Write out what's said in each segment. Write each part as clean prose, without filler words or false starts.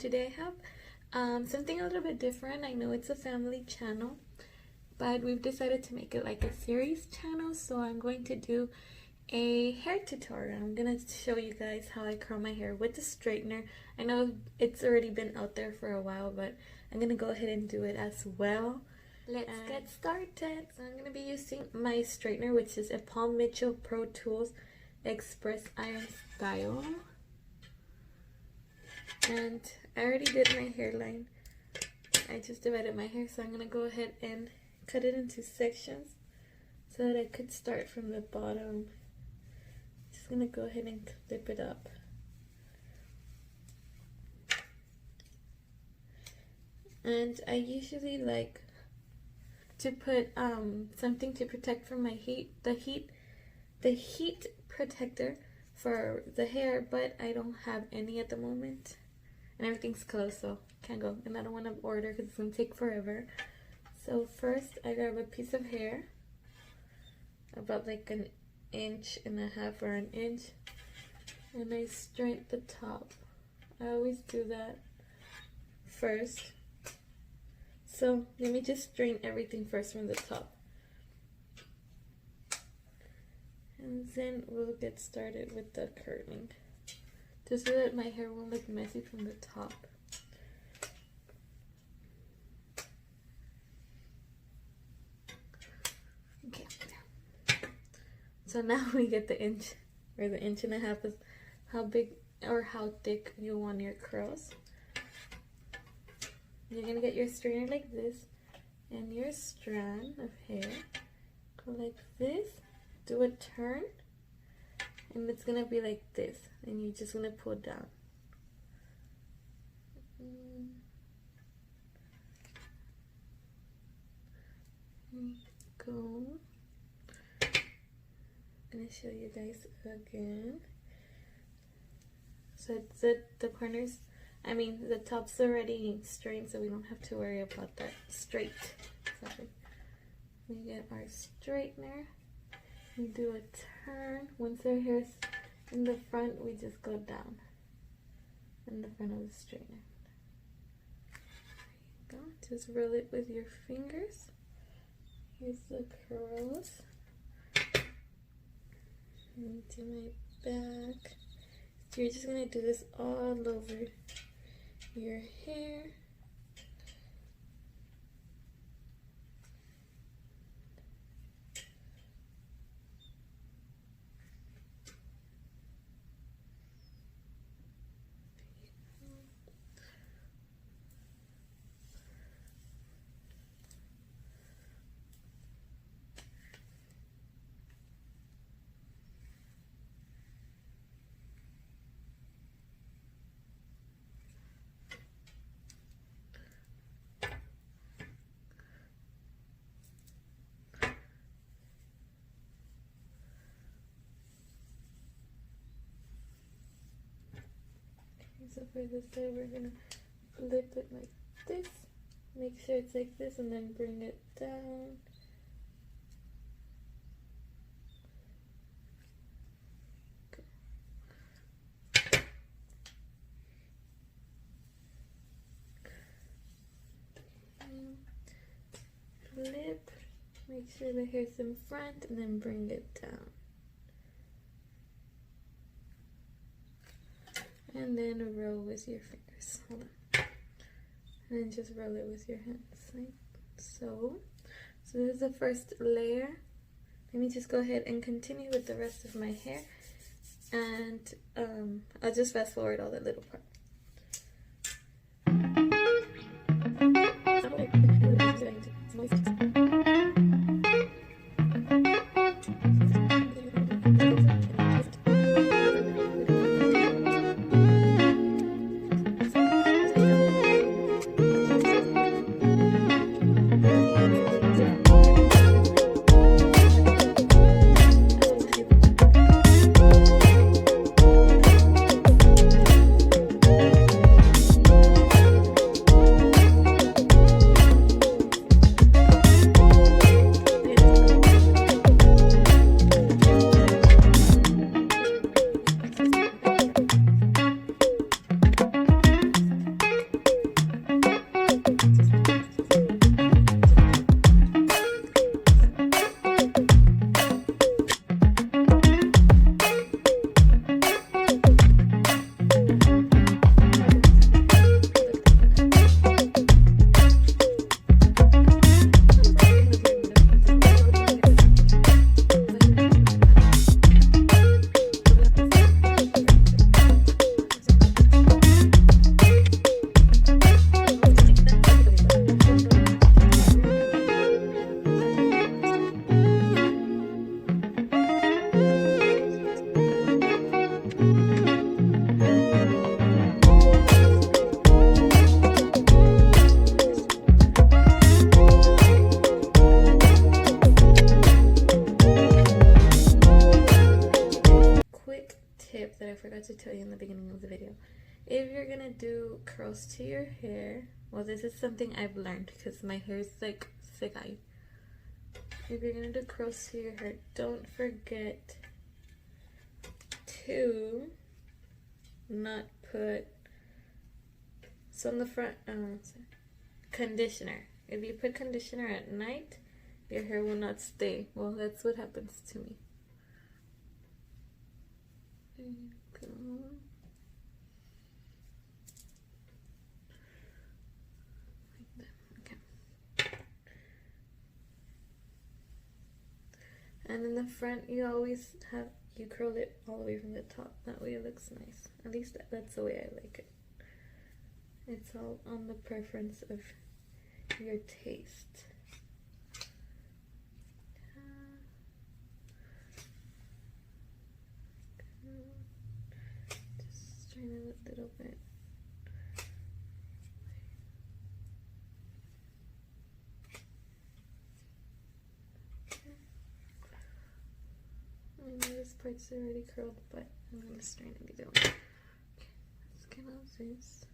today I have something a little bit different. I know it's a family channel, but we've decided to make it like a series channel. So I'm going to do a hair tutorial. I'm gonna show you guys how I curl my hair with the straightener. I know it's already been out there for a while, but I'm gonna go ahead and do it as well. Let's get started. So I'm gonna be using my straightener, which is a Paul Mitchell Pro Tools Express Iron Style. And I already did my hairline. I just divided my hair, so I'm gonna go ahead and cut it into sections so that I could start from the bottom. Just gonna go ahead and clip it up. And I usually like to put something to protect from my heat, the heat protector for the hair, but I don't have any at the moment. And everything's closed, so can't go. And I don't want to order because it's gonna take forever. So first I grab a piece of hair, about like 1.5 inches or an inch, and I straighten the top. I always do that first. So let me just straighten everything first from the top. And then we'll get started with the curling, just so that my hair won't look messy from the top. Okay. So now we get the inch, or the 1.5 inches is how big or how thick you want your curls. You're gonna get your straightener like this, and your strand of hair go like this. Do a turn, and it's gonna be like this, and you're just gonna pull down. Go. I'm gonna show you guys again. So it's the corners, I mean the top's already straight, so we don't have to worry about that. Straight. Sorry. We get our straightener. We do a turn. Once our hair's in the front, we just go down in the front of the straightener. There you go. Just roll it with your fingers. Here's the curls. Into my back. So you're just gonna do this all over your hair. So for this side, we're gonna flip it like this. Make sure it's like this, and then bring it down. Flip. Make sure the hair's in front, and then bring it down. And then roll with your fingers. Hold on. And then just roll it with your hands like so. So this is the first layer. Let me just go ahead and continue with the rest of my hair. And I'll just fast forward all the little parts. forgot to tell you in the beginning of the video. If you're gonna do curls to your hair, well, this is something I've learned because my hair is like sick-eye. If you're gonna do curls to your hair, don't forget to not put, so on the front, conditioner. If you put conditioner at night, your hair will not stay. Well, that's what happens to me. There you go. And in the front, you always have, you curl it all the way from the top. That way it looks nice. At least that's the way I like it. It's all on the preference of your taste. Just strain it a little bit. I know this part's already curled, but I'm going to strain it either way. Okay, let's get all this.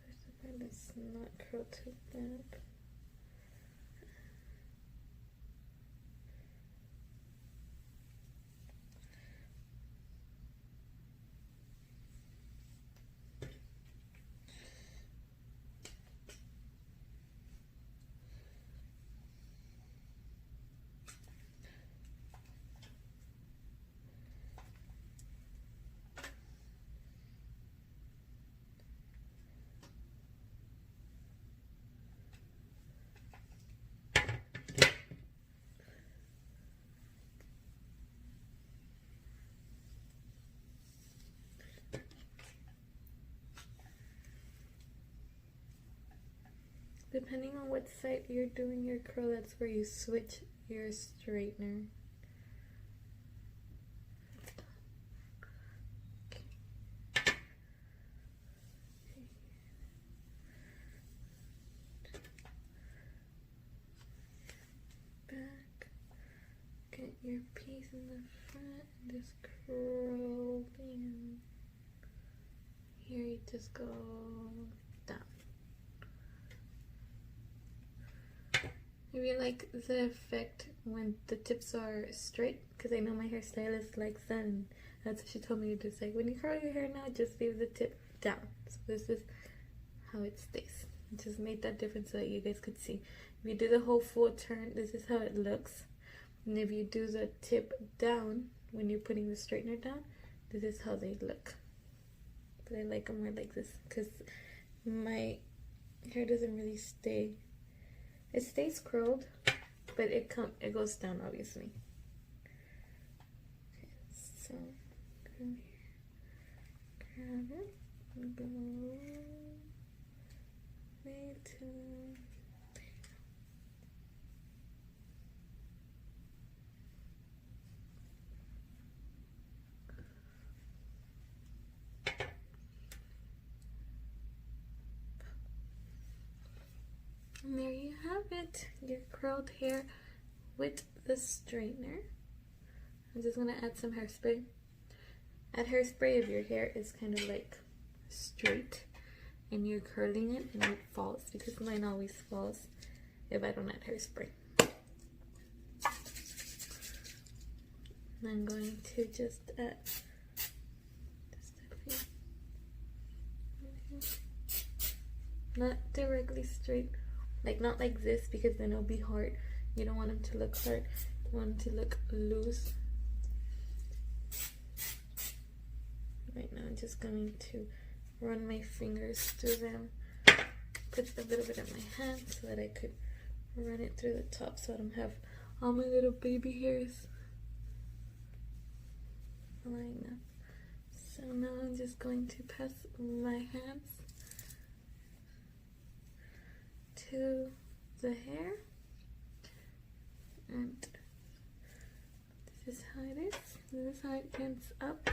There's the part that's not curled to that. Depending on what side you're doing your curl, that's where you switch your straightener. Back, get your piece in the front and just curl in. Here you just go down. If you like the effect when the tips are straight, because I know my hairstylist likes that, and that's what she told me to do. It's like, when you curl your hair now, just leave the tip down. So this is how it stays. I just made that difference so that you guys could see. If you do the whole full turn, this is how it looks. And if you do the tip down, when you're putting the straightener down, this is how they look. But I like them more like this, because my hair doesn't really stay. It stays curled, but it goes down, obviously. Okay, so go here, grab it, and go way to and there you have it, your curled hair with the straightener. I'm just gonna add some hairspray. Add hairspray if your hair is kind of like straight and you're curling it and it falls, because mine always falls if I don't add hairspray. And I'm going to just add just a few. Not directly straight. Like, not like this, because then it'll be hard. You don't want them to look hard. You want them to look loose. Right now, I'm just going to run my fingers through them. Put a little bit in my hand so that I could run it through the top so I don't have all my little baby hairs lying up. So now I'm just going to pass my hands to the hair, and this is how it is. This is how it ends up.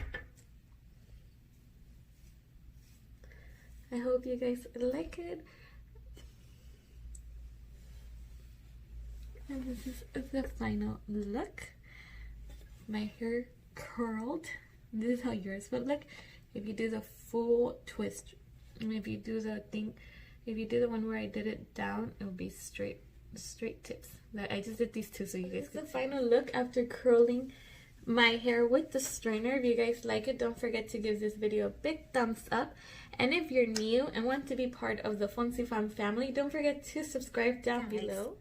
I hope you guys like it, and this is the final look. My hair curled. This is how yours would look if you do the full twist. And if you do the one where I did it down, it will be straight tips. I just did these two so you guys can. The final look after curling my hair with the strainer. If you guys like it, don't forget to give this video a big thumbs up. And if you're new and want to be part of the FONSIFAM family, don't forget to subscribe down below.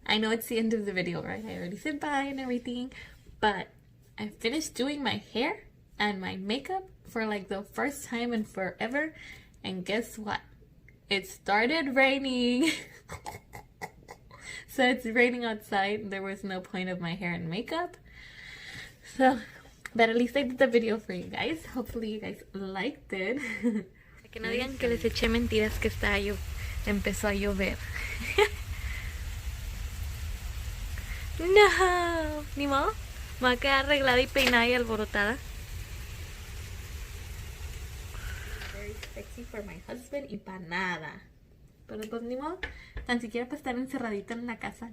I know it's the end of the video, right? I already said bye and everything, but I finished doing my hair and my makeup for like the first time in forever. And guess what? It started raining. So it's raining outside. There was no point of my hair and makeup. So, but at least I did the video for you guys. Hopefully you guys liked it. Que no digan que les eché mentiras que empezó a llover. No, ni modo. Me va a quedar arreglada y peinada y alborotada. Very sexy for my husband y para nada. Pero pues ni modo. Tan siquiera para estar encerradita en la casa.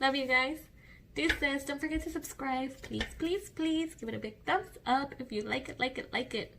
Love you guys. Deuces. Don't forget to subscribe. Please, please, please. Give it a big thumbs up if you like it, like it, like it.